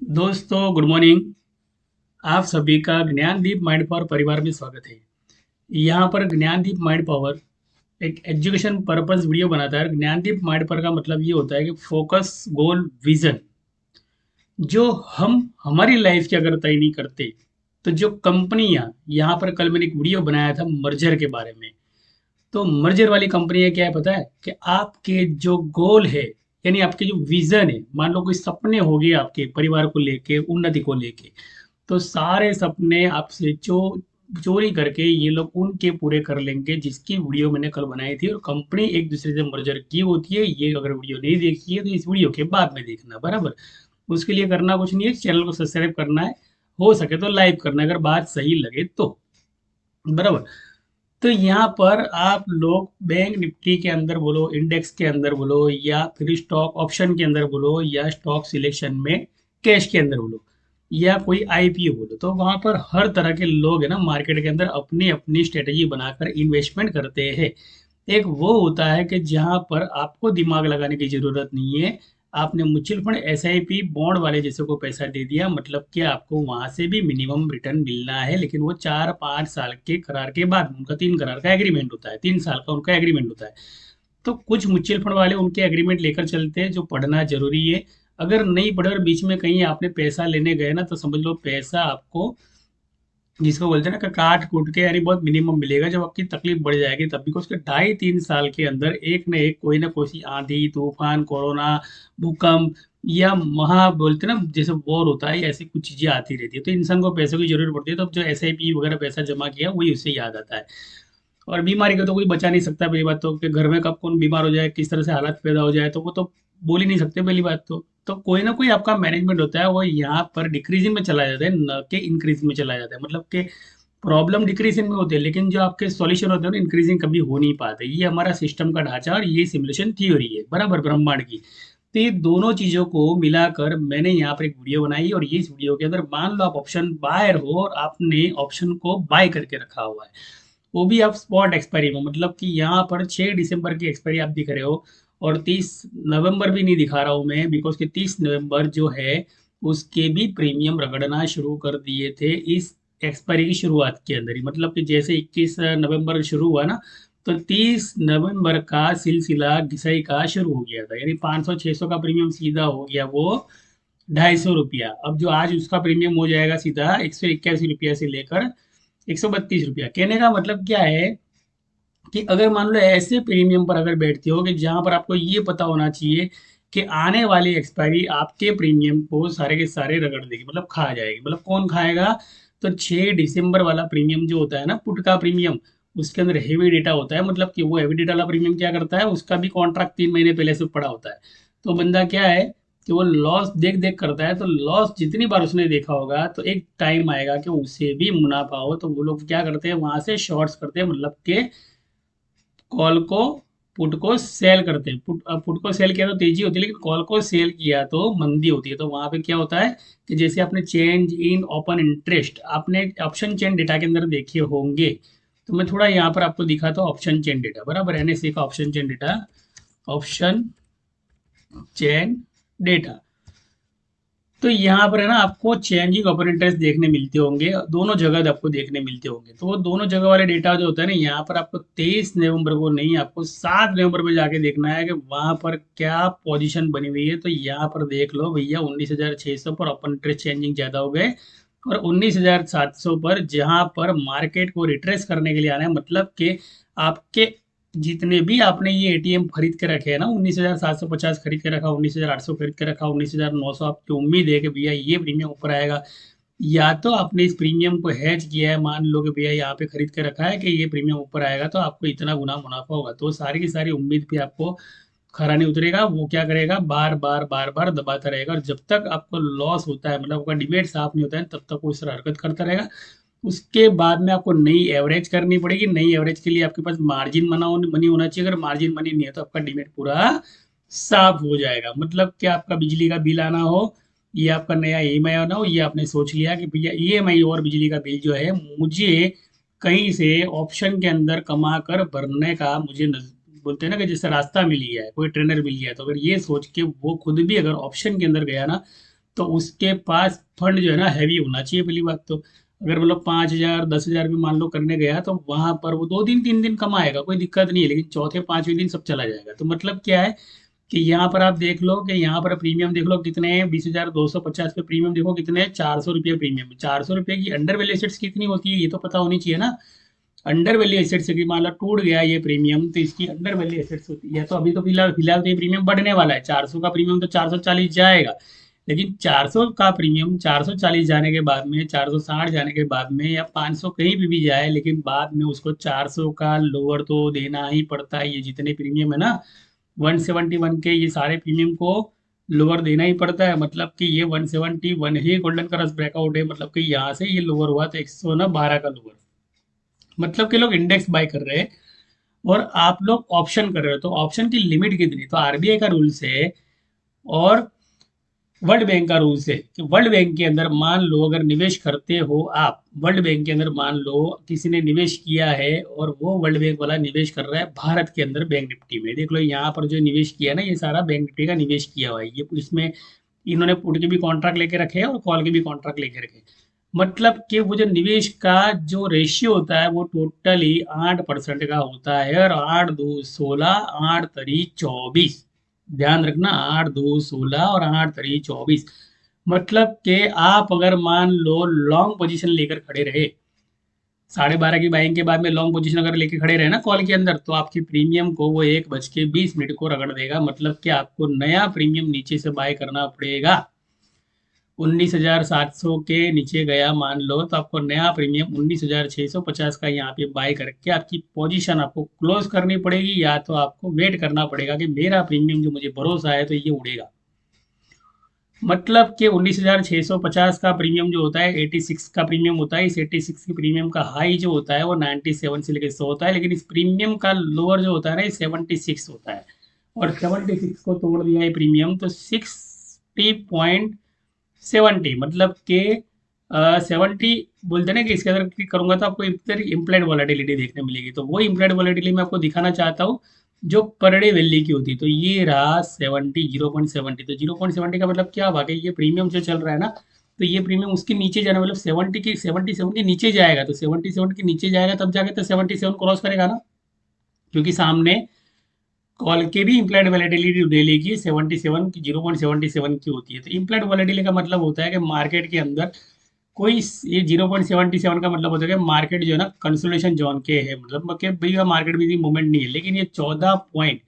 दोस्तों good morning. आप सभी का ज्ञानदीप माइंड पावर परिवार में स्वागत है। यहाँ पर ज्ञानदीप माइंड पावर एक एजुकेशन पर्पस वीडियो बनाता है। ज्ञानदीप माइंड पावर का मतलब ये होता है कि फोकस, गोल, विजन जो हम हमारी लाइफ की अगर तय नहीं करते तो जो कंपनियां, यहाँ पर कल मैंने एक वीडियो बनाया था मर्जर के बारे में। तो मर्जर वाली कंपनी क्या है पता है कि आपके जो गोल है, यानी आपके जो विजन है, मान लो कोई सपने हो गए आपके परिवार को लेके, उन्नति को लेके, तो सारे सपने आपसे चोरी करके ये लोग उनके पूरे कर लेंगे, जिसकी वीडियो मैंने कल बनाई थी। और कंपनी एक दूसरे से मर्जर की होती है। ये अगर वीडियो नहीं देखी है तो इस वीडियो के बाद में देखना, बराबर। उसके लिए करना कुछ नहीं है, चैनल को सब्सक्राइब करना है, हो सके तो लाइक करना है अगर बात सही लगे तो, बराबर। तो यहाँ पर आप लोग बैंक निफ्टी के अंदर बोलो, इंडेक्स के अंदर बोलो, या फिर स्टॉक ऑप्शन के अंदर बोलो, या स्टॉक सिलेक्शन में कैश के अंदर बोलो, या कोई आईपीओ बोलो, तो वहां पर हर तरह के लोग है ना मार्केट के अंदर अपनी अपनी स्ट्रेटेजी बनाकर इन्वेस्टमेंट करते हैं। एक वो होता है कि जहां पर आपको दिमाग लगाने की जरूरत नहीं है। आपने म्यूचुअल फंड, एसआईपी, बॉन्ड वाले जैसे को पैसा दे दिया, मतलब कि आपको वहां से भी मिनिमम रिटर्न मिलना है, लेकिन वो 4-5 साल के करार के बाद। उनका 3 करार का एग्रीमेंट होता है, 3 साल का उनका एग्रीमेंट होता है। तो कुछ म्यूचुअल फंड वाले उनके एग्रीमेंट लेकर चलते हैं, जो पढ़ना जरूरी है। अगर नहीं पढ़े और बीच में कहीं आपने पैसा लेने गए ना, तो समझ लो पैसा आपको, जिसको बोलते हैं ना कि काट कूट के, यानी बहुत मिनिमम मिलेगा। जब आपकी तकलीफ बढ़ जाएगी तब भी, को उसके 2.5-3 साल के अंदर एक न एक कोई ना कोई आंधी तूफान, कोरोना, भूकंप, या महा बोलते हैं ना जैसे वॉर होता है, ऐसी कुछ चीजें आती रहती है। तो इंसान को पैसों की जरूरत पड़ती है, तो अब जो एसआईपी वगैरह पैसा जमा किया वही उससे याद आता है। और बीमारी को तो कोई बचा नहीं सकता। पहली बात तो कि घर में कब कौन बीमार हो जाए, किस तरह से हालात पैदा हो जाए, तो वो तो बोल ही नहीं सकते पहली बात तो कोई ना कोई आपका मैनेजमेंट होता है, वो यहाँ पर डिक्रीजिंग में चला जाता है, न कि इंक्रीज में चला जाता है। मतलब कि प्रॉब्लम डिक्रीजिंग में होती है, लेकिन जो आपके सॉल्यूशन होते हैं ना इंक्रीजिंग कभी हो नहीं पाते। ये हमारा सिस्टम का ढांचा और ये सिमुलेशन थ्योरी है, बराबर, ब्रह्मांड की। तो ये दोनों चीजों को मिलाकर मैंने यहाँ पर एक वीडियो बनाई, और ये इस वीडियो के अंदर मान लो आप ऑप्शन बायर हो और आपने ऑप्शन को बाय करके रखा हुआ है, वो भी आप स्पॉट एक्सपायरी में, मतलब कि यहाँ पर 6 दिसंबर की एक्सपायरी आप दिख रहे हो, और 30 नवंबर भी नहीं दिखा रहा हूँ मैं, बिकॉज कि 30 नवंबर जो है उसके भी प्रीमियम रगड़ना शुरू कर दिए थे इस एक्सपायरी की शुरुआत के अंदर ही। मतलब कि जैसे 21 नवंबर शुरू हुआ ना, तो 30 नवंबर का सिलसिला घिसाई का शुरू हो गया था, यानी 500-600 का प्रीमियम सीधा हो गया वो 250 रुपया। अब जो आज उसका प्रीमियम हो जाएगा सीधा 181 रुपया से लेकर 132 रुपया। कहने का मतलब क्या है कि अगर मान लो ऐसे प्रीमियम पर अगर बैठते हो कि जहां पर आपको ये पता होना चाहिए कि आने वाली एक्सपायरी आपके प्रीमियम को सारे के सारे रगड़ देगी, मतलब खा जाएगी। मतलब कौन खाएगा? तो 6 दिसंबर वाला प्रीमियम जो होता है ना, पुट का प्रीमियम, उसके अंदर हेवी डेटा होता है। मतलब कि वो हेवी डेटा वाला प्रीमियम क्या करता है, उसका भी कॉन्ट्रैक्ट 3 महीने पहले से पड़ा होता है। तो बंदा क्या है कि वो लॉस देख देख करता है, तो लॉस जितनी बार उसने देखा होगा तो एक टाइम आएगा कि उसे भी मुनाफा हो, तो वो लोग क्या करते हैं, वहां से शॉर्ट्स करते हैं। मतलब के कॉल को, पुट को सेल करते हैं। पुट को सेल किया तो तेजी होती है, लेकिन कॉल को सेल किया तो मंदी होती है। तो वहां पे क्या होता है कि जैसे आपने चेंज इन ओपन इंटरेस्ट आपने ऑप्शन चेन डेटा के अंदर देखे होंगे, तो मैं थोड़ा यहाँ पर आपको दिखाता हूँ ऑप्शन चेन डेटा, बराबर, एनएसए का option chain data, option chain data. तो यहाँ पर है ना आपको चेंजिंग ओपन इंटरेस्ट देखने मिलते होंगे, दोनों जगह आपको देखने मिलते होंगे। तो वो दोनों जगह वाले डेटा जो होता है ना, यहाँ पर आपको 23 नवंबर को नहीं, आपको 7 नवंबर में जाके देखना है कि वहां पर क्या पोजीशन बनी हुई है। तो यहाँ पर देख लो भैया, 19,600 पर ओपन इंटरेस्ट चेंजिंग ज्यादा हो गए, और 19,700 पर जहां पर मार्केट को रिट्रेस करने के लिए आना है। मतलब कि आपके जितने भी आपने ये एटीएम खरीद के रखे हैं ना, 19,750 खरीद के रखा, 19,800 खरीद के रखा, 19,900, आपकी उम्मीद है कि भैया ये प्रीमियम ऊपर आएगा। या तो आपने इस प्रीमियम को हैज किया है, मान लो कि भैया यहाँ पे खरीद के रखा है कि ये प्रीमियम ऊपर आएगा तो आपको इतना गुना मुनाफा होगा, तो सारी की सारी उम्मीद पे आपको खरा नहीं उतरेगा। वो क्या करेगा, बार बार बार बार दबाता रहेगा, और जब तक आपको लॉस होता है, मतलब आपका डिमेट साफ नहीं होता है, तब तक वो इस तरह हरकत करता रहेगा। उसके बाद में आपको नई एवरेज करनी पड़ेगी। नई एवरेज के लिए आपके पास मार्जिन मनी होना चाहिए। अगर मार्जिन मनी नहीं है तो आपका डिमेट पूरा साफ हो जाएगा। मतलब कि आपका बिजली का बिल आना हो, ये आपका नया ईएमआई आना हो, ये आपने सोच लिया कि भैया ईएमआई और बिजली का बिल जो है मुझे कहीं से ऑप्शन के अंदर कमा कर भरने का, मुझे बोलते हैं ना कि जैसे रास्ता मिल गया है, कोई ट्रेनर मिल गया है, तो अगर ये सोच के वो खुद भी अगर ऑप्शन के अंदर गया ना, तो उसके पास फंड जो है ना हैवी होना चाहिए पहली बात तो। अगर मतलब 5,000 10,000 भी मान लो करने गया तो वहां पर वो 2 दिन 3 दिन कमाएगा, कोई दिक्कत नहीं है, लेकिन चौथे पांचवें दिन सब चला जाएगा। तो मतलब क्या है कि यहाँ पर आप देख लो कि यहाँ पर प्रीमियम देख लो कितने हैं, 20,250 पे प्रीमियम देखो कितने हैं, 400 रुपये प्रीमियम। 400 रुपये की अंडर वैल्यू एसेट्स कितनी होती है ये तो पता होनी चाहिए ना। अंडर वैल्यू एसेट्स की मान लो टूट गया ये प्रीमियम तो इसकी अंडर वैल्यू एसेट्स होती है। तो अभी तो फिलहाल फिलहाल तो ये प्रीमियम बढ़ने वाला है, 400 का प्रीमियम तो 440 जाएगा। लेकिन 400 का प्रीमियम 440 जाने के बाद में, 460 जाने के बाद में, या 500 कहीं भी जाए, लेकिन बाद में उसको 400 का लोअर तो देना ही पड़ता है। ये जितने प्रीमियम है ना 171 के, ये सारे प्रीमियम को लोअर देना ही पड़ता है। मतलब कि ये 171 ही गोल्डन क्रॉस ब्रेकआउट है, मतलब कि यहाँ से ये लोअर हुआ तो 112 का लोअर। मतलब कि लोग इंडेक्स बाय कर रहे हैं और आप लोग ऑप्शन कर रहे हो, तो ऑप्शन की लिमिट कितनी, तो आरबीआई का रूल्स है और वर्ल्ड बैंक का रूल्स है कि वर्ल्ड बैंक के अंदर मान लो अगर निवेश करते हो आप, वर्ल्ड बैंक के अंदर मान लो किसी ने निवेश किया है और वो वर्ल्ड बैंक वाला निवेश कर रहा है भारत के अंदर बैंक निफ्टी में, देख लो यहाँ पर जो निवेश किया है ना ये सारा बैंक निफ्टी का निवेश किया हुआ है। ये इसमें इन्होंने पुट के भी कॉन्ट्रैक्ट लेके रखे हैं और कॉल के भी कॉन्ट्रैक्ट लेके रखे हैं। मतलब कि वो जो निवेश का जो रेशियो होता है वो टोटली 8% का होता है, और 8 2 16, 8 3 24, ध्यान रखना, 8 2 16 और 8 3 24। मतलब कि आप अगर मान लो लॉन्ग पोजीशन लेकर खड़े रहे, 12:30 की बाइंग के बाद में लॉन्ग पोजीशन अगर लेके खड़े रहे ना कॉल के अंदर, तो आपके प्रीमियम को वो 1:20 को रगड़ देगा। मतलब कि आपको नया प्रीमियम नीचे से बाय करना पड़ेगा। 19,700 के नीचे गया मान लो तो आपको नया प्रीमियम 19,650 का यहाँ पे बाय करके आपकी पोजीशन आपको क्लोज करनी पड़ेगी, या तो आपको वेट करना पड़ेगा कि मेरा प्रीमियम जो मुझे भरोसा है तो ये उड़ेगा। मतलब कि 19,650 का प्रीमियम जो होता है 86 का प्रीमियम होता है। इस 86 के प्रीमियम का हाई जो होता है वो 97 से लेकर 100 होता है, लेकिन इस प्रीमियम का लोअर जो होता है ना ये 76 होता है। और 76 को तोड़ दिया है प्रीमियम तो 60.70, मतलब कि 70 बोलते हैं ना कि इसके अंदर क्लिक करूंगा तो आपको इधर इम्प्लाइड वॉलेटिलिटी देखने मिलेगी। तो वो इम्प्लाइड वॉलेटिलिटी मैं आपको दिखाना चाहता हूँ जो पर डे वैल्यू की होती है। तो ये रहा 70, 0.70। तो 0.70 का मतलब क्या हुआ कि ये प्रीमियम जो चल रहा है ना, तो ये प्रीमियम उसके नीचे जाना, मतलब 77 के नीचे जाएगा। तो 77 के नीचे जाएगा तब जाके तो 77 क्रॉस करेगा ना, क्योंकि सामने कॉल के भी इम्प्लाइड वॉलेटिलिटी डेली की 77 की 0.77 की होती है। तो इम्प्लाइड वॉलेटिलिटी का मतलब होता है कि मार्केट के अंदर कोई ये 0.77 का मतलब होता है कि मार्केट जो है ना कंसोलिडेशन जोन के है, मतलब कि भैया मार्केट में मूवमेंट नहीं है। लेकिन ये 14 पॉइंट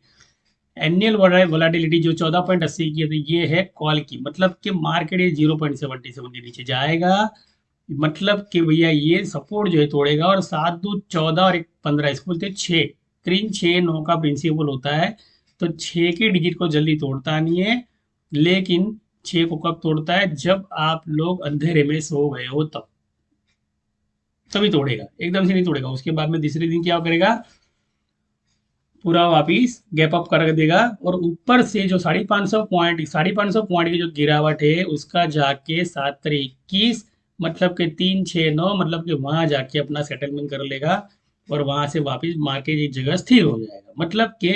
एनुअल वोलाटिलिटी जो 14.80 की है, तो ये है कॉल की, मतलब कि मार्केट ये 0.77 के नीचे जाएगा। मतलब कि भैया ये सपोर्ट जो है तोड़ेगा, और 7 2 14 और 1 15 इसको बोलते हैं 6, 3 6 9 का प्रिंसिपल होता है। तो 6 की डिजिट को जल्दी तोड़ता नहीं है, लेकिन 6 को कब तोड़ता है, जब आप लोग अंधेरे में सो गए हो तब, तभी तोड़ेगा, एकदम से नहीं तोड़ेगा। उसके बाद में तीसरे दिन क्या करेगा, पूरा वापिस गैप अप कर देगा, और ऊपर से जो 550 पॉइंट की जो गिरावट है उसका जाके 7 3 21, मतलब कि 3 6 9, मतलब कि वहां जाके अपना सेटलमेंट कर लेगा और वहां से वापिस मार्केट एक जगह स्थिर हो जाएगा। मतलब कि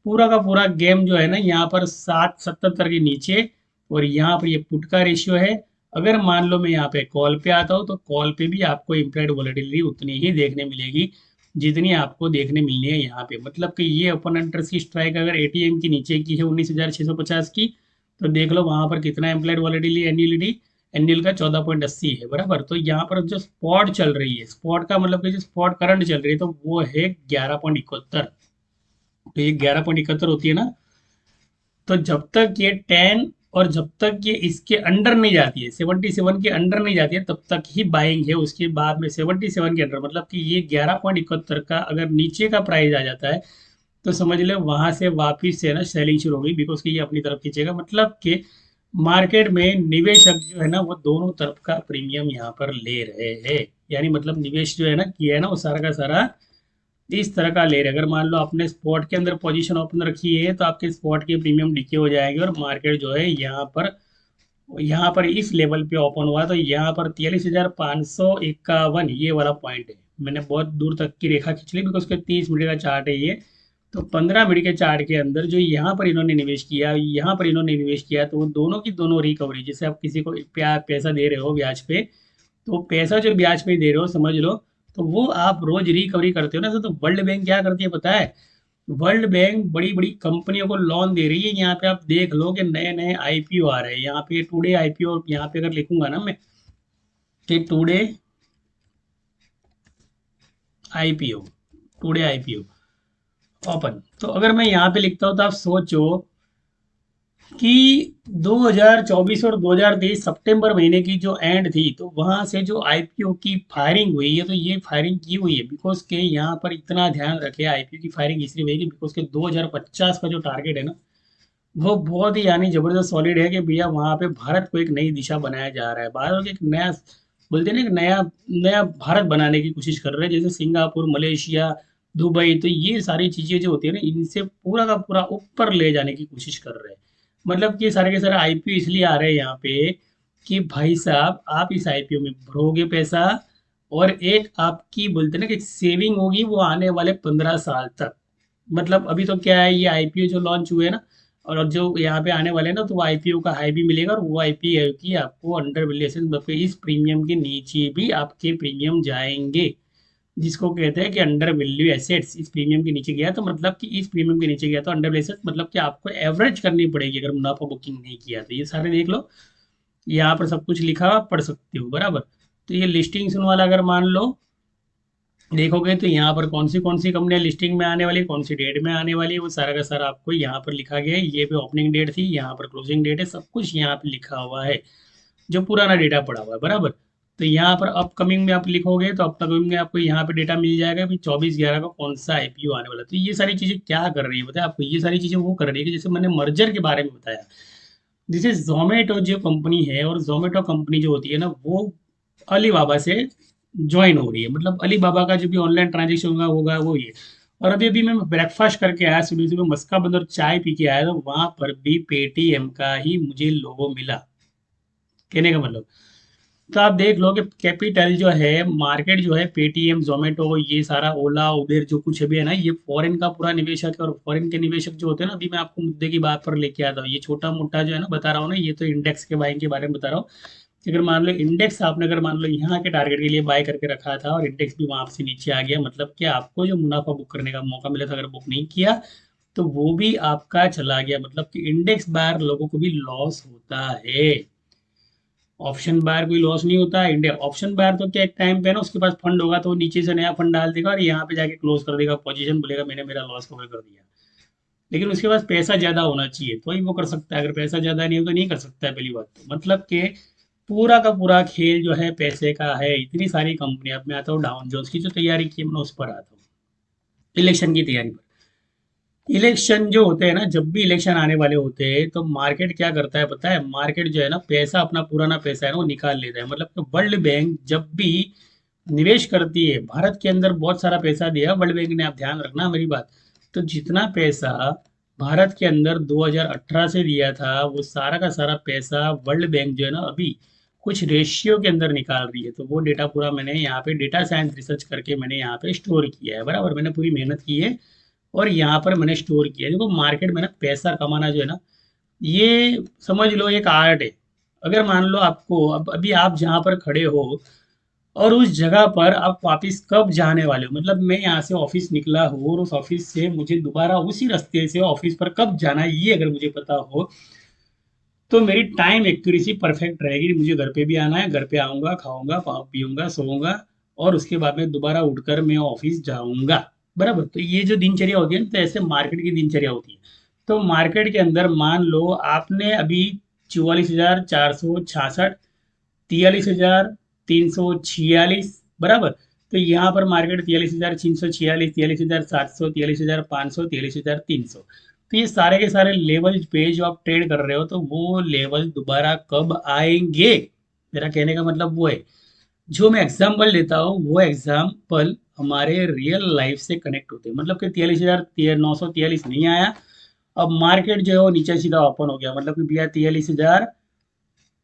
पूरा का पूरा गेम जो है ना यहाँ पर 777 के नीचे, और यहाँ पर ये पुट का रेशियो है। अगर मान लो मैं यहाँ पे कॉल पे आता हूँ तो कॉल पे भी आपको इम्प्लाइड वॉलेटिलिटी उतनी ही देखने मिलेगी जितनी आपको देखने मिलनी है यहाँ पे। मतलब कि ये ओपन इंटरेस्ट की स्ट्राइक अगर एटीएम की नीचे की है 19,650 की, तो देख लो वहां पर कितना एम्प्लाइड वॉलेटिलिटी एन्युअलिटी, एनुअल का 14.80 है बराबर। तो यहाँ पर जो स्पॉट चल रही है, स्पॉट का मतलब कि जो स्पॉट करंट चल रही है तो वो है 11.71। तो ये 11.71 होती है ना, तो जब तक ये 10 और जब तक ये इसके अंडर नहीं जाती है, 77 के अंडर नहीं जाती है, तब तक ही बाइंग है। उसके बाद में 77 के अंडर, मतलब कि ये 11.71 का अगर नीचे का प्राइस आ जाता है तो समझ लो वहां से वापिस से ना सेलिंग शुरू होगी, बिकॉज कि ये अपनी तरफ खींचेगा। मतलब कि मार्केट में निवेशक जो है ना वो दोनों तरफ का प्रीमियम यहाँ पर ले रहे हैं। यानी मतलब निवेश जो है ना किया है ना वो सारा का सारा इस तरह का ले रहे। अगर मान लो आपने स्पॉट के अंदर पोजीशन ओपन रखी है तो आपके स्पॉट के प्रीमियम डिके हो जाएंगे, और मार्केट जो है यहाँ पर इस लेवल पे ओपन हुआ तो यहाँ पर 43,551 ये वाला पॉइंट है। मैंने बहुत दूर तक की रेखा खींच ली बिकॉज के 30 मिनट का चार्ट है ये। तो 15 मिनट के चार्ट के अंदर जो यहाँ पर इन्होंने निवेश किया, यहाँ पर इन्होंने निवेश किया, तो वो दोनों की दोनों रिकवरी, जैसे आप किसी को पैसा दे रहे हो ब्याज पे, तो पैसा जो ब्याज पे दे रहे हो समझ लो, तो वो आप रोज रिकवरी करते हो ना। तो वर्ल्ड बैंक क्या करती है पता है? वर्ल्ड बैंक बड़ी बड़ी कंपनियों को लोन दे रही है। यहाँ पे आप देख लो कि नए नए आईपीओ आ रहे हैं। यहाँ पे टुडे आईपीओ, यहाँ पे अगर लिखूंगा ना मैं कि आईपीओ टुडे आईपीओ ओपन, तो अगर मैं यहाँ पे लिखता हूँ तो आप सोचो कि 2024 और 2023 सितंबर महीने की जो एंड थी, तो वहां से जो आईपीओ की फायरिंग हुई है, तो ये फायरिंग की हुई है बिकॉज के यहाँ पर इतना ध्यान रखे, आईपीओ की फायरिंग इसलिए हुई है कि बिकॉज के 2050 का जो टारगेट है ना, वो बहुत ही यानी जबरदस्त सॉलिड है कि भैया वहां पे भारत को एक नई दिशा बनाया जा रहा है। भारत को एक नया, बोलते हैं ना, एक नया नया भारत बनाने की कोशिश कर रहे हैं, जैसे सिंगापुर, मलेशिया, दुबई। तो ये सारी चीजें जो होती है ना, इनसे पूरा का पूरा ऊपर ले जाने की कोशिश कर रहे हैं। मतलब कि सारे के सारे आईपीओ इसलिए आ रहे हैं यहाँ पे कि भाई साहब आप इस आईपीओ में भरोगे पैसा, और एक आपकी बोलते हैं ना कि सेविंग होगी वो आने वाले 15 साल तक। मतलब अभी तो क्या है, ये आईपीओ जो लॉन्च हुए ना, और जो यहाँ पे आने वाले हैं ना, तो वो आईपीओ का हाई भी मिलेगा, और वो आईपीओ की आपको अंडर वैल्यूएशन, मतलब इस प्रीमियम के नीचे भी आपके प्रीमियम जाएंगे, जिसको कहते हैं कि अंडर वैल्यू एसेट्स। इस प्रीमियम के नीचे गया तो मतलब कि इस प्रीमियम के नीचे गया तो अंडर वैल्यू, मतलब कि आपको एवरेज करनी पड़ेगी अगर मुनाफा बुकिंग नहीं किया तो। ये सारे देख लो, यहाँ पर सब कुछ लिखा हुआ, पढ़ सकते हो बराबर। तो ये लिस्टिंग सुन वाला अगर मान लो देखोगे, तो यहाँ पर कौन सी कंपनियां लिस्टिंग में आने वाली, कौन सी डेट में आने वाली है, वो सारा का सारा आपको यहाँ पर लिखा गया है। ये पे ओपनिंग डेट थी, यहाँ पर क्लोजिंग डेट है, सब कुछ यहाँ पे लिखा हुआ है, जो पुराना डेटा पड़ा हुआ है बराबर। तो यहाँ पर अपकमिंग में आप लिखोगे तो अपकमिंग में आपको यहाँ पे डेटा मिल जाएगा कि 24/11 को कौन सा आईपीओ आने वाला है। तो ये सारी चीजें क्या कर रही है बताया आपको? ये सारी चीजें वो कर रही है कि जैसे मैंने मर्जर के बारे में बताया, जैसे जोमेटो जो कंपनी है, और जोमेटो कंपनी जो होती है ना, वो अलीबाबा से ज्वाइन हो रही है। मतलब अलीबाबा का जो भी ऑनलाइन ट्रांजेक्शन होगा होगा वो ये। और अभी अभी मैं ब्रेकफास्ट करके आया, सुबह सुबह मस्का बंद और चाय पी के आया, तो वहां पर भी पेटीएम का ही मुझे लोगो मिला। कहने का मतलब, तो आप देख लो कि कैपिटल जो है, मार्केट जो है, पेटीएम, जोमेटो, ये सारा, ओला, उबेर, जो कुछ भी है ना, ये फॉरेन का पूरा निवेशक है। और फॉरेन के निवेशक जो होते हैं ना, अभी मैं आपको मुद्दे की बात पर लेके आता हूँ, ये छोटा मोटा जो है ना बता रहा हूँ ना, ये तो इंडेक्स के बाइंग के बारे में बता रहा हूँ। कि अगर मान लो इंडेक्स आपने, अगर मान लो यहाँ के टारगेट के लिए बाय करके रखा था, और इंडेक्स भी वहां से नीचे आ गया, मतलब कि आपको जो मुनाफा बुक करने का मौका मिला था, अगर बुक नहीं किया तो वो भी आपका चला गया। मतलब कि इंडेक्स बायर लोगों को भी लॉस होता है, ऑप्शन बायर कोई लॉस नहीं होता है। इंडिया ऑप्शन बायर तो क्या, एक टाइम पे ना उसके पास फंड होगा तो वो नीचे से नया फंड डाल देगा और यहाँ पे जाके क्लोज कर देगा पोजीशन, बोलेगा मैंने मेरा लॉस कवर कर दिया। लेकिन उसके पास पैसा ज्यादा होना चाहिए तो ही वो कर सकता है, अगर पैसा ज्यादा नहीं हो तो नहीं कर सकता है, पहली बात तो। मतलब कि पूरा का पूरा खेल जो है पैसे का है। इतनी सारी कंपनी, अब मैं आता हूँ डाउन जोन्स की जो तैयारी की है, मैं उस पर आता हूँ, इलेक्शन की तैयारी पर। इलेक्शन जो होते हैं ना, जब भी इलेक्शन आने वाले होते हैं तो मार्केट क्या करता है पता है? मार्केट जो है ना, पैसा, अपना पुराना पैसा है ना, वो निकाल लेता है। मतलब कि वर्ल्ड बैंक जब भी निवेश करती है, भारत के अंदर बहुत सारा पैसा दिया वर्ल्ड बैंक ने, आप ध्यान रखना मेरी बात। तो जितना पैसा भारत के अंदर 2018 से दिया था, वो सारा का सारा पैसा वर्ल्ड बैंक जो है ना, अभी कुछ रेशियो के अंदर निकाल रही है। तो वो डेटा पूरा मैंने यहाँ पे डेटा साइंस रिसर्च करके मैंने यहाँ पे स्टोर किया है बराबर। मैंने पूरी मेहनत की है और यहाँ पर मैंने स्टोर किया है। देखो मार्केट में ना पैसा कमाना जो है ना, ये समझ लो एक आर्ट है। अगर मान लो आपको, अब अभी आप जहाँ पर खड़े हो और उस जगह पर आप वापस कब जाने वाले हो, मतलब मैं यहाँ से ऑफिस निकला हूँ और उस ऑफिस से मुझे दोबारा उसी रास्ते से ऑफिस पर कब जाना है, ये अगर मुझे पता हो तो मेरी टाइम एक्यूरेसी परफेक्ट रहेगी। मुझे घर पे भी आना है, घर पे आऊंगा, खाऊंगा, पीऊंगा, सोऊंगा, और उसके बाद में दोबारा उठकर मैं ऑफिस जाऊंगा बराबर। तो ये जो दिनचर्या होती है ना, तो ऐसे मार्केट की दिनचर्या होती है। तो मार्केट के अंदर मान लो आपने अभी 44,466, 43,346 बराबर। तो यहाँ पर मार्केट 43,346, 43,700, 43,500, 43,300। तो ये सारे के सारे लेवल पे जो आप ट्रेड कर रहे हो, तो वो लेवल दोबारा कब आएंगे? मेरा कहने का मतलब वो है, जो मैं एग्जाम्पल लेता हूँ वो एग्जाम्पल हमारे रियल लाइफ से कनेक्ट होते हैं। मतलब कि 43,943 नहीं आया, अब मार्केट जो है वो नीचे सीधा ओपन हो गया, मतलब कि भैया 43,000,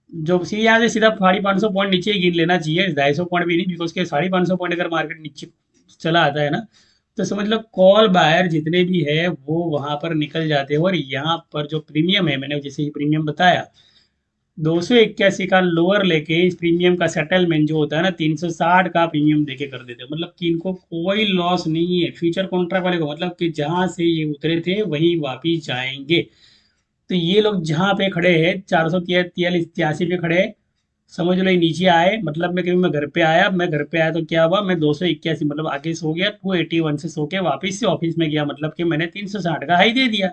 जो सी यहाँ से सीधा 550 पॉइंट नीचे ही गिन लेना चाहिए, 250 पॉइंट भी नहीं, बिकॉज के 550 पॉइंट अगर मार्केट नीचे चला आता है ना, तो समझ लो कॉल बायर जितने भी है वो वहां पर निकल जाते हैं, और यहाँ पर जो प्रीमियम है, मैंने जैसे ही प्रीमियम बताया 281 का लोअर लेके इस प्रीमियम का सेटलमेंट जो होता है ना 360 का प्रीमियम देके कर देते हैं। मतलब कि इनको कोई लॉस नहीं है फ्यूचर कॉन्ट्रैक्ट वाले को, मतलब कि जहां से ये उतरे थे वहीं वापिस जाएंगे। तो ये लोग जहां पे खड़े हैं 443 पे खड़े हैं, समझ लो ये नीचे आए, मतलब मैं घर पे आया, मैं घर पे आया तो क्या हुआ, मैं 281 मतलब आगे सो गया, 281 से सो के वापिस से ऑफिस में गया, मतलब कि मैंने 360 का हाई दे दिया।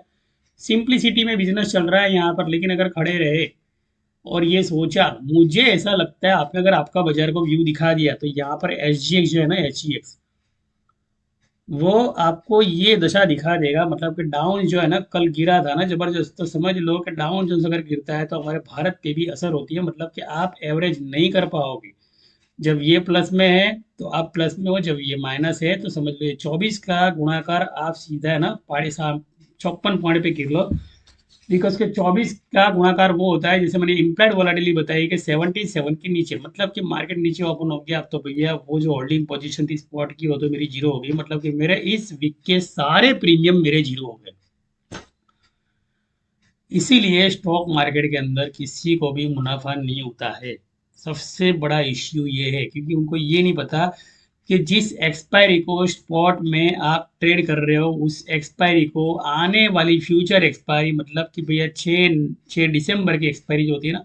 सिंप्लिसिटी में बिजनेस चल रहा है यहाँ पर। लेकिन अगर खड़े रहे और ये सोचा, मुझे ऐसा लगता है आपने अगर आपका बाजार को व्यू दिखा दिया तो यहाँ पर SGX जो है ना, HGX, वो आपको ये दशा दिखा देगा। मतलब कि डाउन जो है ना कल गिरा था ना जबरदस्त, तो समझ लो कि डाउन जो अगर गिरता है तो हमारे भारत पे भी असर होती है। मतलब कि आप एवरेज नहीं कर पाओगे। जब ये प्लस में है तो आप प्लस में हो, जब ये माइनस है तो समझ लो ये 24 का गुणाकार आप सीधा है ना 56 पॉइंट पे गिर लो। बिकॉज के 24 का गुणाकार वो होता है, जैसे मैंने इम्प्लाइड वोलेटिलिटी बताई कि 77 के नीचे, मतलब कि मार्केट नीचे ओपन हो गया, अब तो भैया वो जो होल्डिंग पोजीशन थी स्पॉट की वो तो मेरी जीरो हो गई। मतलब कि मेरे इस वीक के सारे प्रीमियम मेरे जीरो हो गए। इसीलिए स्टॉक मार्केट के अंदर किसी को भी मुनाफा नहीं होता है। सबसे बड़ा इश्यू ये है, क्योंकि उनको ये नहीं पता कि जिस एक्सपायरी को स्पॉट में आप ट्रेड कर रहे हो उस एक्सपायरी को आने वाली फ्यूचर एक्सपायरी, मतलब कि भैया 6 दिसंबर की एक्सपायरी जो होती है ना,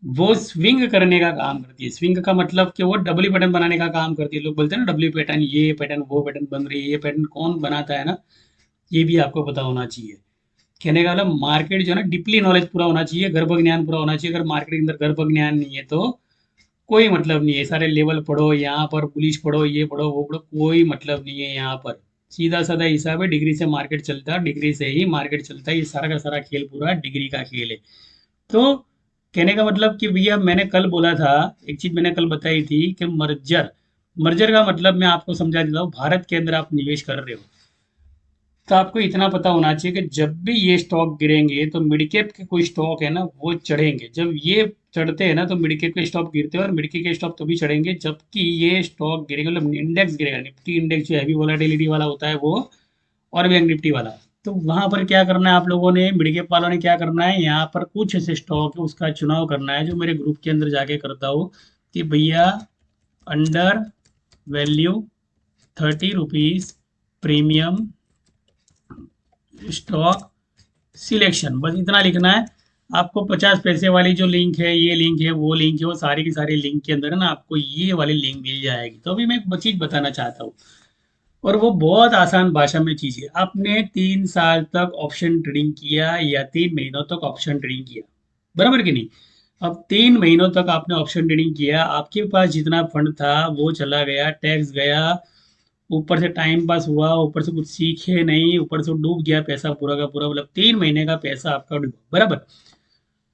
वो स्विंग करने का काम करती है। स्विंग का मतलब कि वो डब्ल्यू पैटर्न बनाने का काम करती है। लोग बोलते हैं ना डब्ल्यू पैटर्न, ये पैटर्न वो पैटर्न बन रही है, ये पैटर्न कौन बनाता है ना, ये भी आपको पता होना चाहिए। कहने का मतलब मार्केट जो है ना डीपली नॉलेज पूरा होना चाहिए, गर्भ ज्ञान पूरा होना चाहिए। अगर मार्केट के अंदर गर्भ ज्ञान नहीं है तो कोई मतलब नहीं है। सारे लेवल पढ़ो, यहाँ पर पुलिस पढ़ो, ये पढ़ो वो पढ़ो, कोई मतलब नहीं है यहाँ पर। सीधा साधा हिसाब है, डिग्री से मार्केट चलता है, डिग्री से ही मार्केट चलता है। ये सारा का सारा खेल पूरा डिग्री का खेल है। तो कहने का मतलब कि भैया मैंने कल बोला था, एक चीज मैंने कल बताई थी कि मर्जर, मर्जर का मतलब मैं आपको समझा देता हूँ। भारत के अंदर आप निवेश कर रहे हो तो आपको इतना पता होना चाहिए कि जब भी ये स्टॉक गिरेंगे तो मिड कैप के कोई स्टॉक है ना वो चढ़ेंगे। जब ये चढ़ते हैं ना तो मिड कैप के स्टॉक गिरते हैं, और मिड कैप के स्टॉक तभी चढ़ेंगे जबकि ये स्टॉक गिरेगा, मतलब इंडेक्स गिरेगा। निफ्टी इंडेक्स जो हैवी वोलेटिलिटी वाला होता है वो, और बैंक निफ्टी वाला। तो वहां पर क्या करना है आप लोगों ने, मिड कैप वालों ने क्या करना है, यहाँ पर कुछ ऐसे स्टॉक है उसका चुनाव करना है, जो मेरे ग्रुप के अंदर जाके करता हूँ कि भैया under value 30 rupees premium stock selection, बस इतना लिखना है। आपको 50 पैसे वाली जो लिंक है, ये लिंक है, वो लिंक है, वो सारी की सारी लिंक के अंदर है ना आपको ये वाली लिंक मिल जाएगी। तो अभी मैं एक चीज बताना चाहता हूँ, और वो बहुत आसान भाषा में चीज है। आपने 3 साल तक ऑप्शन ट्रेडिंग किया या 3 महीनों तक ऑप्शन ट्रेडिंग किया, बराबर कि नहीं। अब 3 महीनों तक आपने ऑप्शन ट्रेडिंग किया, आपके पास जितना फंड था वो चला गया, टैक्स गया, ऊपर से टाइम पास हुआ, ऊपर से कुछ सीखे नहीं, ऊपर से डूब गया पैसा पूरा का पूरा। मतलब 3 महीने का पैसा आपका डूबा, बराबर।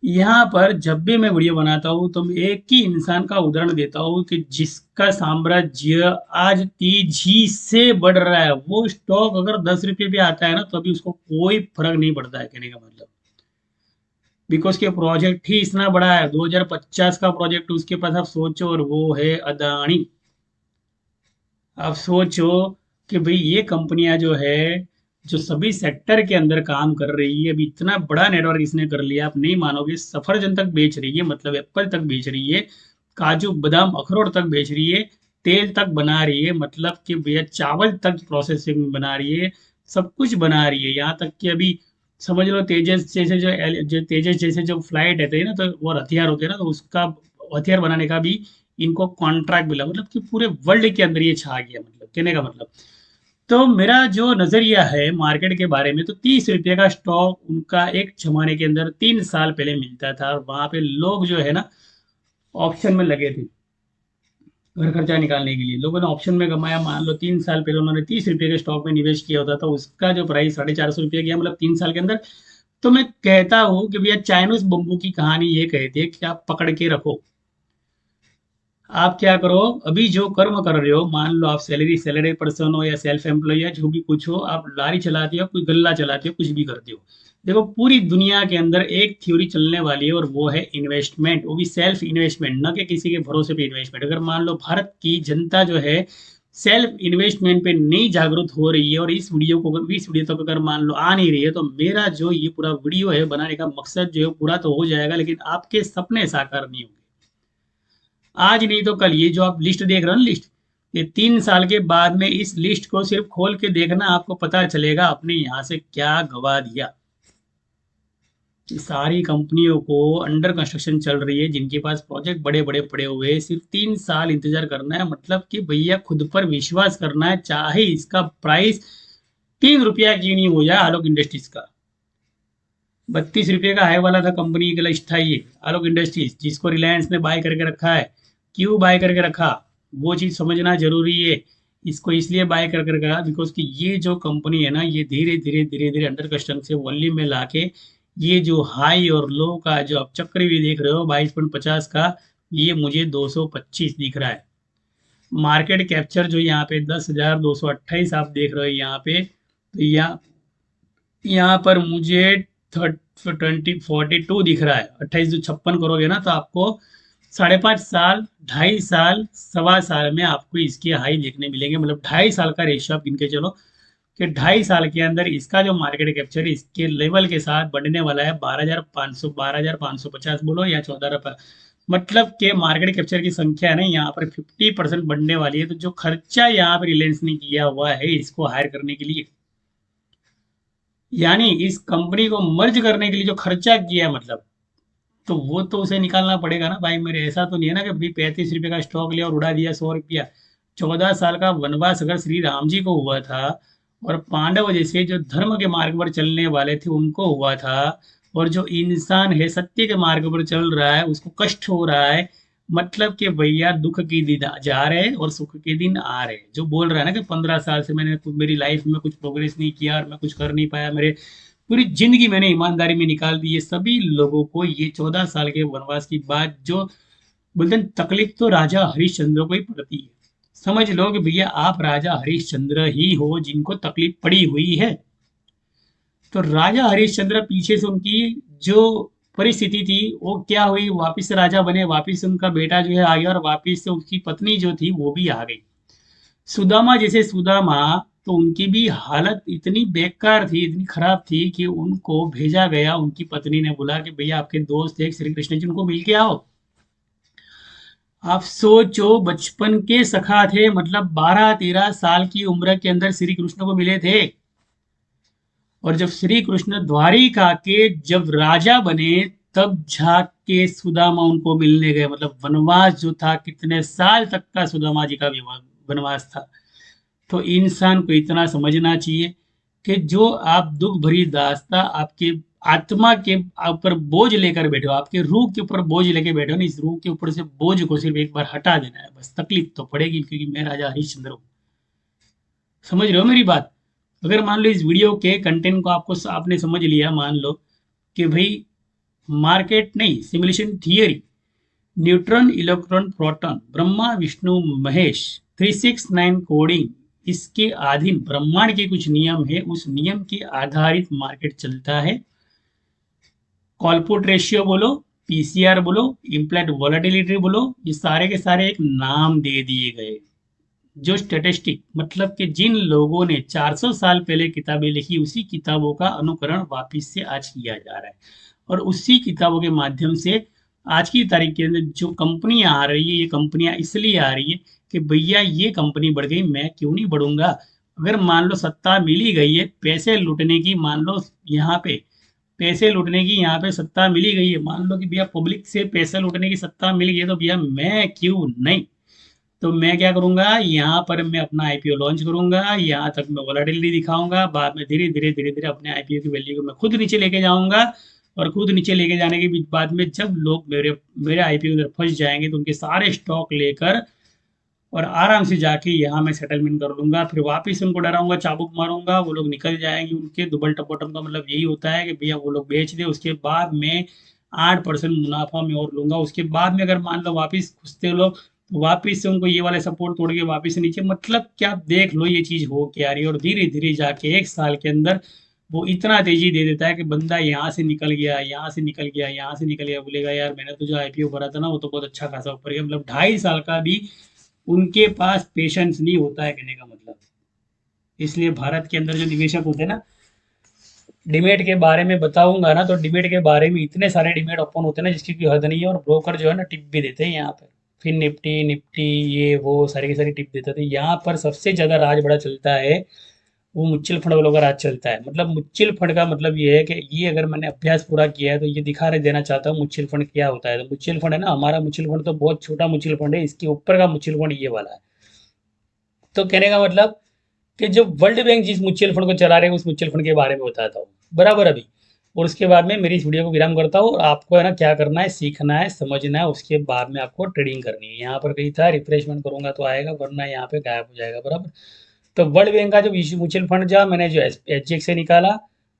यहाँ पर जब भी मैं वीडियो बनाता हूँ तो मैं एक ही इंसान का उदाहरण देता हूँ कि जिसका साम्राज्य आज तेजी से बढ़ रहा है, वो स्टॉक अगर 10 रुपये पे आता है ना तो अभी उसको कोई फर्क नहीं पड़ता है। कहने का मतलब बिकॉज के प्रोजेक्ट ही इतना बड़ा है, 2050 का प्रोजेक्ट उसके पास, आप सोचो, और वो है अदानी। आप सोचो कि भाई ये कंपनियां जो है, जो सभी सेक्टर के अंदर काम कर रही है, अभी इतना बड़ा नेटवर्क इसने कर लिया, आप नहीं मानोगे। सफरजन तक बेच रही है, मतलब एप्पल तक बेच रही है, काजू बादाम अखरोट तक बेच रही है, तेल तक बना रही है, मतलब कि भैया चावल तक प्रोसेसिंग में बना रही है, सब कुछ बना रही है। यहाँ तक कि अभी समझ लो तेजस जैसे जो तेजस जैसे जो फ्लाइट रहते हैं ना, तो वो हथियार होते हैं ना, तो उसका हथियार बनाने का भी इनको कॉन्ट्रैक्ट मिला। मतलब कि पूरे वर्ल्ड के अंदर ये छा गया, मतलब कहने का मतलब। तो मेरा जो नजरिया है मार्केट के बारे में, तो 30 रुपये का स्टॉक उनका एक जमाने के अंदर 3 साल पहले मिलता था, और वहां पे लोग जो है ना ऑप्शन में लगे थे, घर खर्चा निकालने के लिए। लोगों ने ऑप्शन में कमाया, मान लो 3 साल पहले उन्होंने 30 रुपये के स्टॉक में निवेश किया होता, तो उसका जो प्राइस 450 रुपये गया, मतलब 3 साल के अंदर। तो मैं कहता हूँ कि भैया चाइनीज बम्बू की कहानी ये कहती है कि आप पकड़ के रखो। आप क्या करो, अभी जो कर्म कर रहे हो, मान लो आप सैलरी पर्सन हो या सेल्फ एम्प्लॉय या जो भी कुछ हो, आप लारी चलाते हो, कोई गल्ला चलाते हो, कुछ भी करते हो। देखो पूरी दुनिया के अंदर एक थ्योरी चलने वाली है, और वो है इन्वेस्टमेंट, वो भी सेल्फ इन्वेस्टमेंट, न कि किसी के भरोसे पे इन्वेस्टमेंट। अगर मान लो भारत की जनता जो है सेल्फ इन्वेस्टमेंट पे नहीं जागरूक हो रही है और इस वीडियो तक अगर मान लो आ नहीं रही है, तो मेरा जो ये पूरा वीडियो है बनाने का मकसद जो है पूरा तो हो जाएगा, लेकिन आपके सपने साकार नहीं होंगे। आज नहीं तो कल ये जो आप लिस्ट देख रहे हो ना, लिस्ट, ये 3 साल के बाद में इस लिस्ट को सिर्फ खोल के देखना, आपको पता चलेगा आपने यहाँ से क्या गवा दिया। कि सारी कंपनियों को अंडर कंस्ट्रक्शन चल रही है, जिनके पास प्रोजेक्ट बड़े बड़े पड़े हुए हैं, सिर्फ 3 साल इंतजार करना है। मतलब कि भैया खुद पर विश्वास करना है, चाहे इसका प्राइस 3 रुपया क्यों नहीं हो जाए। आलोक इंडस्ट्रीज का 32 रुपये का हाई वाला था कंपनी का लिस्ट था ये, आलोक इंडस्ट्रीज, जिसको रिलायंस ने बाय करके रखा है। क्यों बाय करके रखा, वो चीज़ समझना जरूरी है। इसको इसलिए बाय करके रखा बिकॉज कि ये जो कंपनी है ना, ये धीरे धीरे धीरे धीरे अंडर कंस्ट्रक्शन से वॉल्यूम में लाके ये जो हाई और लो का जो आप चक्र भी देख रहे हो 22.50 का, ये मुझे 225 दिख रहा है। मार्केट कैप्चर जो यहाँ पे 10,228 आप देख रहे हो यहाँ पे, तो यहाँ पर मुझे 42 दिख रहा है। 28 करोगे ना तो आपको 5.5 साल, 2.5 साल, 1.25 साल में आपको इसकी हाई देखने मिलेंगे। मतलब 2.5 साल का रेशियो आप गिन के चलो कि 2.5 साल के अंदर इसका जो मार्केट कैप्चर इसके लेवल के साथ बढ़ने वाला है 12,500, 12,550 बोलो या 14 रुपये। मतलब के मार्केट कैप्चर की संख्या है ना यहाँ पर 50% बढ़ने वाली है। तो जो खर्चा यहाँ पर रिलायंस ने किया हुआ है इसको हायर करने के लिए, यानी इस कंपनी को मर्ज करने के लिए जो खर्चा किया है, मतलब तो वो तो उसे निकालना पड़ेगा ना भाई मेरे। ऐसा तो नहीं है ना कि भाई 35 रुपये का स्टॉक लिया और उड़ा दिया 100 रुपया। 14 साल का वनवास अगर श्री राम जी को हुआ था और पांडव जैसे जो धर्म के मार्ग पर चलने वाले थे उनको हुआ था, और जो इंसान है सत्य के मार्ग पर चल रहा है उसको कष्ट हो रहा है। मतलब कि भैया दुख के दिन जा रहे हैं और सुख के दिन आ रहे हैं। जो बोल रहा है ना कि 15 साल से मैंने मेरी लाइफ में कुछ प्रोग्रेस नहीं किया और मैं कुछ कर नहीं पाया, मेरे पूरी जिंदगी मैंने ईमानदारी में निकाल दी, ये सभी लोगों को ये 14 साल के वनवास की बात जो बोलते हैं, तकलीफ तो राजा हरिश्चंद्र को ही पड़ती है। समझ लो कि भैया आप राजा हरिश्चंद्र ही हो जिनको तकलीफ पड़ी हुई है। तो राजा हरिश्चंद्र पीछे से उनकी जो परिस्थिति थी वो क्या हुई, वापिस से राजा बने, वापिस से उनका बेटा जो है आ गया और वापिस से उसकी पत्नी जो थी वो भी आ गई। सुदामा जैसे सुदामा, तो उनकी भी हालत इतनी बेकार थी, इतनी खराब थी कि उनको भेजा गया। उनकी पत्नी ने बोला कि भैया आपके दोस्त एक श्री कृष्ण जी, उनको मिल के आओ। आप सोचो, बचपन के सखा थे, मतलब 12-13 साल की उम्र के अंदर श्री कृष्ण को मिले थे। और जब श्री कृष्ण द्वारिका के जब राजा बने तब झाक के सुदामा उनको मिलने गए। मतलब वनवास जो था, कितने साल तक का सुदामा जी का वनवास था। तो इंसान को इतना समझना चाहिए कि जो आप दुख भरी दास्ता आपके आत्मा के ऊपर बोझ लेकर बैठे हो, आपके रूह के ऊपर बोझ लेके बैठे हो ना, इस रूह के ऊपर से बोझ को सिर्फ एक बार हटा देना है बस। तकलीफ तो पड़ेगी क्योंकि मैं राजा हरिश्चंद्र हूँ। समझ रहे हो मेरी बात। अगर मान लो इस वीडियो के कंटेंट को आपने समझ लिया, मान लो कि भाई मार्केट नहीं, simulation theory, neutron, electron, proton, Brahma Vishnu Mahesh, 369 coding, इसके अधीन ब्रह्मांड के कुछ नियम है, उस नियम के आधारित मार्केट चलता है। कॉलपुट रेशियो बोलो, पीसीआर बोलो, इम्प्लाइड वॉलेटिलिटी बोलो, ये सारे के सारे एक नाम दे दिए गए। जो स्टेटिस्टिक, मतलब कि जिन लोगों ने 400 साल पहले किताबें लिखी, उसी किताबों का अनुकरण वापिस से आज किया जा रहा है। और उसी किताबों के माध्यम से आज की तारीख के अंदर जो कंपनियां आ रही है, ये कंपनियां इसलिए आ रही है कि भैया ये कंपनी बढ़ गई, मैं क्यों नहीं बढ़ूंगा। अगर मान लो सत्ता मिल ही गई है पैसे लूटने की, मान लो यहाँ पे पैसे लूटने की यहाँ पे सत्ता मिली गई है, मान लो कि भैया पब्लिक से पैसे लूटने की सत्ता मिल गई है, तो भैया मैं क्यों नहीं। तो मैं क्या करूंगा, यहाँ पर मैं अपना आईपीओ लॉन्च करूंगा, यहाँ तक मैं वोलेटिलिटी दिखाऊंगा, बाद में धीरे धीरे धीरे धीरे अपने आईपीओ की वैल्यू को मैं खुद नीचे लेके जाऊंगा। और खुद नीचे लेके जाने के बाद में जब लोग मेरे मेरे आईपीओ अंदर फंस जाएंगे तो उनके सारे स्टॉक लेकर और आराम से जाके यहाँ मैं सेटलमेंट कर लूंगा। फिर वापिस उनको डराऊंगा, चाबुक मारूंगा, वो लोग निकल जाएंगे। उनके दुबल टपोटम का मतलब यही होता है कि भैया वो लोग बेच दे, उसके बाद में 8% मुनाफा में और लूंगा। उसके बाद में अगर मान लो वापिस खुजते लोग, तो वापिस से उनको ये वाले सपोर्ट तोड़ के वापिस से नीचे। मतलब क्या देख लो ये चीज हो क्या रही है। और धीरे धीरे जाके 1 साल के अंदर वो इतना तेजी दे देता है कि बंदा यहाँ से निकल गया, यहाँ से निकल गया, यहाँ से निकल गया, बोलेगा यार मैंने तो जो आईपीओ भरा था ना वो तो बहुत अच्छा खासा ऊपर गया। मतलब 2.5 साल का भी उनके पास पेशेंस नहीं होता है, कहने का मतलब। इसलिए भारत के अंदर जो निवेशक होते हैं ना, डिमेट के बारे में बताऊंगा ना, तो डिमेट के बारे में इतने सारे डिमेट ओपन होते हैं ना जिसकी कोई हद नहीं है, और ब्रोकर जो है ना टिप भी देते हैं यहाँ पर। फिर निफ्टी निफ्टी ये वो सारी की सारी टिप देते थे। यहाँ पर सबसे ज़्यादा राज बड़ा चलता है, वो म्यूचुअल फंड वालों का राज चलता है। मतलब म्यूचुअल फंड का मतलब ये है कि ये अगर मैंने अभ्यास पूरा किया है तो ये दिखा रहे देना चाहता हूँ म्यूचुअल फंड क्या होता है। तो म्यूचुअल फंड है ना, हमारा म्यूचुअल फंड तो बहुत छोटा म्यूचुअल फंड है, इसके ऊपर का म्यूचुअल फंड ये वाला है। तो कहने का मतलब कि जो वर्ल्ड बैंक जिस म्यूचुअल फंड को चला रहे हैं उस म्यूचुअल फंड के बारे में बताता हूँ बराबर अभी। और उसके बाद में मेरी इस वीडियो को विराम करता हूँ, और आपको है ना क्या करना है, सीखना है, समझना है, उसके बाद में आपको ट्रेडिंग करनी है। यहाँ पर कहीं था रिफ्रेशमेंट करूंगा तो आएगा, वरना यहाँ पे गायब हो जाएगा बराबर। तो वर्ल्ड बैंक का जो म्यूचुअल फंड जा मैंने जो एच से निकाला,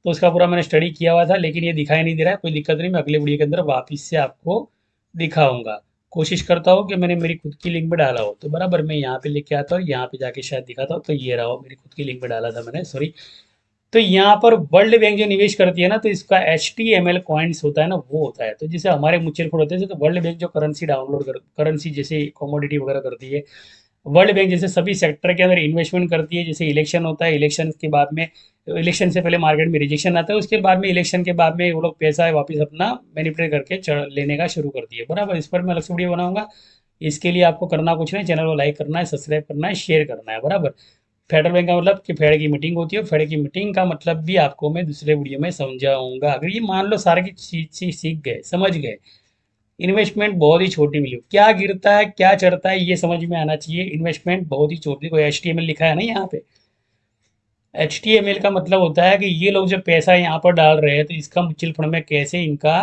तो उसका पूरा मैंने स्टडी किया हुआ था, लेकिन ये दिखाई नहीं दे रहा है। कोई दिक्कत नहीं, मैं अगले वीडियो के अंदर वापस से आपको दिखाऊंगा। कोशिश करता हूँ कि मैंने मेरी खुद की लिंक में डाला हो तो बराबर। मैं यहाँ पे लेके आता हूँ, यहाँ पे जाके शायद दिखाता हूँ, तो ये रहा हो, मेरी खुद की लिंक में डाला था मैंने, सॉरी। तो यहाँ पर वर्ल्ड बैंक जो निवेश करती है ना, तो इसका HTML कॉइन्स होता है ना, वो होता है। तो जैसे हमारे म्यूचुअल फंड होते हैं, तो वर्ल्ड बैंक जो करेंसी डाउनलोड कर, करेंसी जैसे कमोडिटी वगैरह करती है, वर्ल्ड बैंक जैसे सभी सेक्टर के अंदर इन्वेस्टमेंट करती है। जैसे इलेक्शन होता है, इलेक्शन के बाद में, इलेक्शन से पहले मार्केट में रिजेक्शन आता है, उसके बाद में इलेक्शन के बाद में वो लोग पैसा वापस अपना मैनिपुलेट करके लेने का शुरू करती है बराबर। इस पर मैं अलग से वीडियो बनाऊंगा। इसके लिए आपको करना कुछ नहीं, चैनल को लाइक करना है, सब्सक्राइब करना है, शेयर करना है बराबर। फेडरल बैंक का मतलब कि फेड की मीटिंग होती है, फेड की मीटिंग का मतलब भी आपको मैं दूसरे वीडियो में समझाऊंगा। अगर ये मान लो सारे की चीज सीख गए, समझ गए, इन्वेस्टमेंट बहुत ही छोटी वैल्यू, क्या गिरता है क्या चढ़ता है ये समझ में आना चाहिए। इन्वेस्टमेंट बहुत ही छोटी, कोई HTML लिखा है ना यहाँ पे। HTML का मतलब होता है कि ये लोग जब पैसा यहाँ पर डाल रहे हैं तो इसका म्यूचुअल फंड में कैसे इनका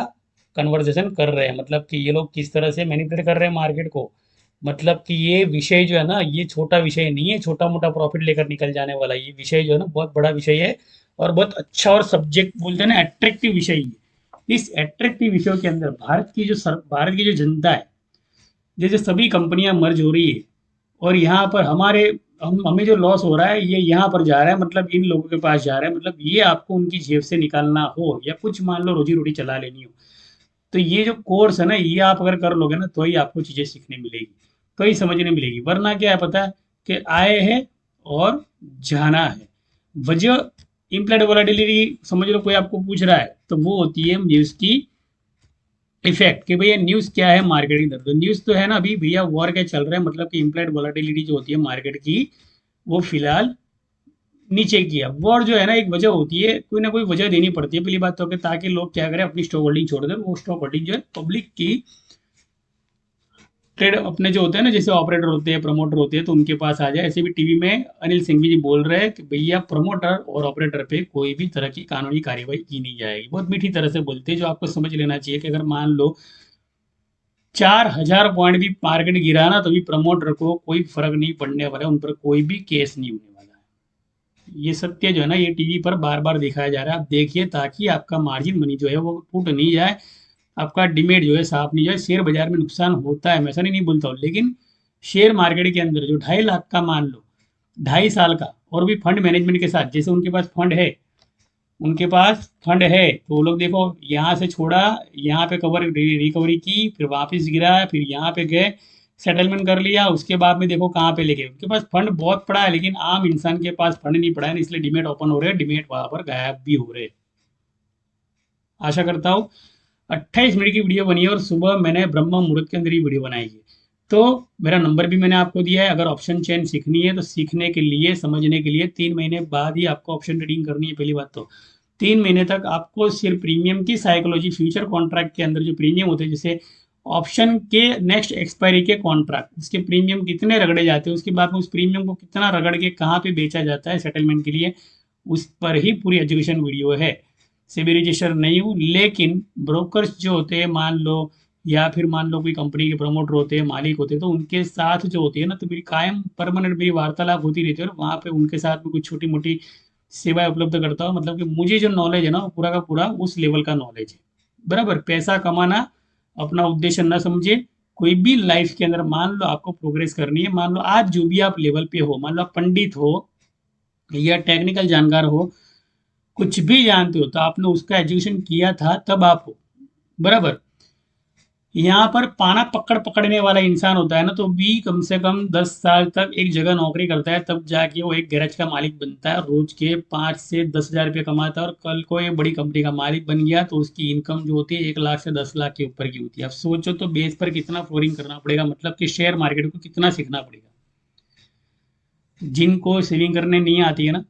कन्वर्जेशन कर रहे हैं, मतलब कि ये लोग किस तरह से मैनिपुलेट कर रहे हैं मार्केट को। मतलब कि ये विषय जो है ना, ये छोटा विषय नहीं है, छोटा मोटा प्रॉफिट लेकर निकल जाने वाला। ये विषय जो है ना बहुत बड़ा विषय है, और बहुत अच्छा और सब्जेक्ट बोलते हैं ना अट्रैक्टिव विषय है। इस अट्रैक्टिव विषयों के अंदर भारत की जो जनता है, जैसे सभी कंपनियां मर्ज हो रही है, और यहाँ पर हमें जो लॉस हो रहा है ये यहाँ पर जा रहा है, मतलब इन लोगों के पास जा रहा है। मतलब ये आपको उनकी जेब से निकालना हो या कुछ मान लो रोजी रोटी चला लेनी हो, तो ये जो कोर्स है ना, ये आप अगर कर लोगे ना तो ही आपको चीज़ें सीखने मिलेगी, तो ही समझने मिलेगी। वरना क्या है पता है कि आए हैं और जाना है। वजह इम्प्लाइड वोलेटिलिटी समझ लो, कोई आपको पूछ रहा है तो वो होती है न्यूज़ की इफेक्ट, कि भैया न्यूज़ क्या है मार्केट की तरफ। तो न्यूज़ तो है ना अभी भैया वॉर क्या चल रहा है, मतलब कि इम्प्लाइड वोलेटिलिटी जो होती है मार्केट की, वो फिलहाल नीचे की है। वॉर जो है ना एक वजह होती है, कोई ना कोई वजह देनी पड़ती है पहली बात तो, कि ताकि लोग क्या करें, अपनी स्टॉक होल्डिंग छोड़ दें। वो स्टॉक होल्डिंग जो है पब्लिक की, ट्रेड अपने जो होते हैं ना, जैसे ऑपरेटर होते हैं, प्रमोटर होते हैं, तो उनके पास आ जाए। ऐसे भी टीवी में अनिल सिंघवी जी बोल रहे हैं कि भैया प्रमोटर और ऑपरेटर पे कोई भी तरह की कानूनी कार्रवाई की नहीं जाएगी। बहुत मीठी तरह से बोलते हैं, जो आपको समझ लेना चाहिए कि अगर मान लो 4,000 पॉइंट भी मार्केट गिरा ना, तो भी प्रमोटर को कोई फर्क नहीं पड़ने वाला है, उन पर कोई भी केस नहीं होने वाला है। ये सत्य जो है ना, ये टीवी पर बार बार दिखाया जा रहा है, आप देखिए, ताकि आपका मार्जिन मनी जो है वो टूट नहीं जाए, आपका डिमेट जो है साफ नहीं जाए। शेयर बाजार में नुकसान होता है, मैं ऐसा नहीं बोलता हूँ, लेकिन शेयर मार्केट के अंदर जो 2.5 लाख का मान लो, 2.5 साल का, और भी फंड मैनेजमेंट के साथ, जैसे उनके पास फंड है, तो वो लोग देखो यहाँ से छोड़ा, यहाँ पे रिकवरी की, फिर वापस गिरा, फिर यहाँ पे गए, सेटलमेंट कर लिया, उसके बाद में देखो कहाँ पे लेके। उनके पास फंड बहुत पड़ा है, लेकिन आम इंसान के पास फंड नहीं पड़ा है, इसलिए डिमेट ओपन हो रहे हैं, डिमेट वहां पर गायब भी हो रहे हैं। आशा करता हूँ 28 मिनट की वीडियो बनी है, और सुबह मैंने ब्रह्म मुहूर्त के अंदर ही वीडियो बनाई है। तो मेरा नंबर भी मैंने आपको दिया है, अगर ऑप्शन चेन सीखनी है तो सीखने के लिए, समझने के लिए 3 महीने बाद ही आपको ऑप्शन ट्रेडिंग करनी है। पहली बात तो 3 महीने तक आपको सिर्फ प्रीमियम की साइकोलॉजी, फ्यूचर कॉन्ट्रैक्ट के अंदर जो प्रीमियम होते हैं, जैसे ऑप्शन के नेक्स्ट एक्सपायरी के कॉन्ट्रैक्ट, उसके प्रीमियम कितने रगड़े जाते हैं, उसके बाद में उस प्रीमियम को कितना रगड़ के कहाँ पे बेचा जाता है सेटलमेंट के लिए, उस पर ही पूरी एजुकेशन वीडियो है। सेबी रजिस्टर नहीं हूँ, लेकिन ब्रोकर्स जो होते हैं मान लो, या फिर मान लो कोई कंपनी के प्रमोटर होते हैं, मालिक होते हैं, तो उनके साथ जो होती है ना, तो मेरी कायम परमानेंट मेरी वार्तालाप होती रहती है, और वहाँ पे उनके साथ में कुछ छोटी मोटी सेवाएं उपलब्ध करता हूँ। मतलब कि मुझे जो नॉलेज है ना, वो पूरा का पूरा उस लेवल का नॉलेज है बराबर। पैसा कमाना अपना उद्देश्य न समझे। कोई भी लाइफ के अंदर मान लो आपको प्रोग्रेस करनी है, मान लो आज जो भी आप लेवल पे हो, मान लो आप पंडित हो या टेक्निकल जानकार हो, कुछ भी जानते हो, तो आपने उसका एजुकेशन किया था तब आप हो बराबर। यहाँ पर पाना पकड़ने वाला इंसान होता है ना, तो भी कम से कम 10 साल तक एक जगह नौकरी करता है, तब जाके वो एक गैरेज का मालिक बनता है, रोज के 5 से 10 हजार रुपये कमाता है, और कल को एक बड़ी कंपनी का मालिक बन गया तो उसकी इनकम जो होती है 1 लाख से 10 लाख के ऊपर की होती है। अब सोचो तो बेस पर कितना फ्लोरिंग करना पड़ेगा, मतलब कि शेयर मार्केट को कितना सीखना पड़ेगा। जिनको सेविंग करने नहीं आती है ना,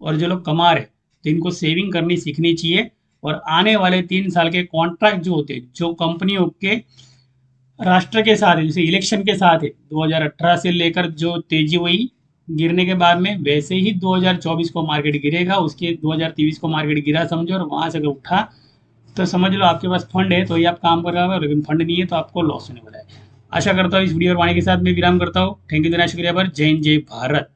और जो लोग कमा रहे, तो इनको सेविंग करनी सीखनी चाहिए। और आने वाले 3 साल के कॉन्ट्रैक्ट जो होते हैं, जो कंपनियों के राष्ट्र के साथ है, जैसे इलेक्शन के साथ है, 2018 से लेकर जो तेजी हुई गिरने के बाद में, वैसे ही 2024 को मार्केट गिरेगा, उसके 2023 को मार्केट गिरा समझो, और वहां से अगर उठा तो समझ लो आपके पास फंड है तो ही आप काम कर रहे हो, लेकिन फंड नहीं है तो आपको लॉस होने वाला है। आशा करता हूँ इस वीडियो और वाणी के साथ मैं विराम करता हूँ। थैंक यू देना, शुक्रिया, पर जय हिंद, जय भारत।